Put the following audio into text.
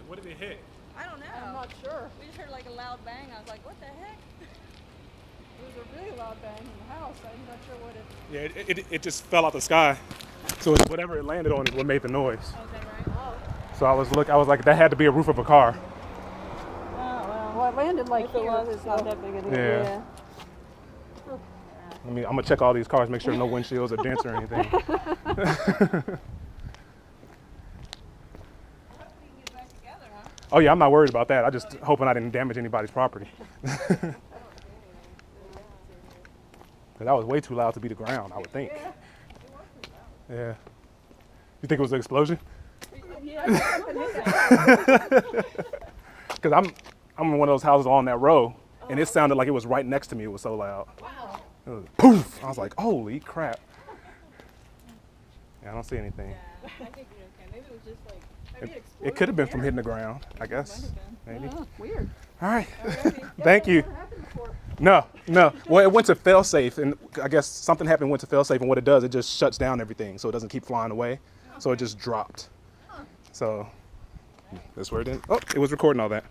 What did it hit? I don't know. I'm not sure. We just heard like a loud bang. I was like, what the heck? It was a really loud bang in the house. I'm not sure what it... Yeah, it just fell out the sky. So whatever it landed on is what made the noise. Oh, is that right? Oh. So I was like, that had to be a roof of a car. Oh, well. Well, it landed like If here. it was, it's not that big a deal. Yeah. I mean, I'm gonna check all these cars, make sure no windshields or dents or anything. Oh yeah, I'm not worried about that. I just hoping I didn't damage anybody's property. That was way too loud to be the ground, I would think. Yeah. You think it was an explosion? Yeah. Because I'm in one of those houses on that row, and it sounded like it was right next to me. It was so loud. Wow. It was poof! I was like, holy crap. Yeah, I don't see anything. Yeah, I think you're okay. Maybe it was just like, It could have been from hitting the ground, I guess. Maybe. Oh, weird. All right. Thank you. No. Well, it went to failsafe, and I guess something happened, went to failsafe, and what it does, it just shuts down everything, so it doesn't keep flying away. So it just dropped. So that's where it did. Oh, it was recording all that.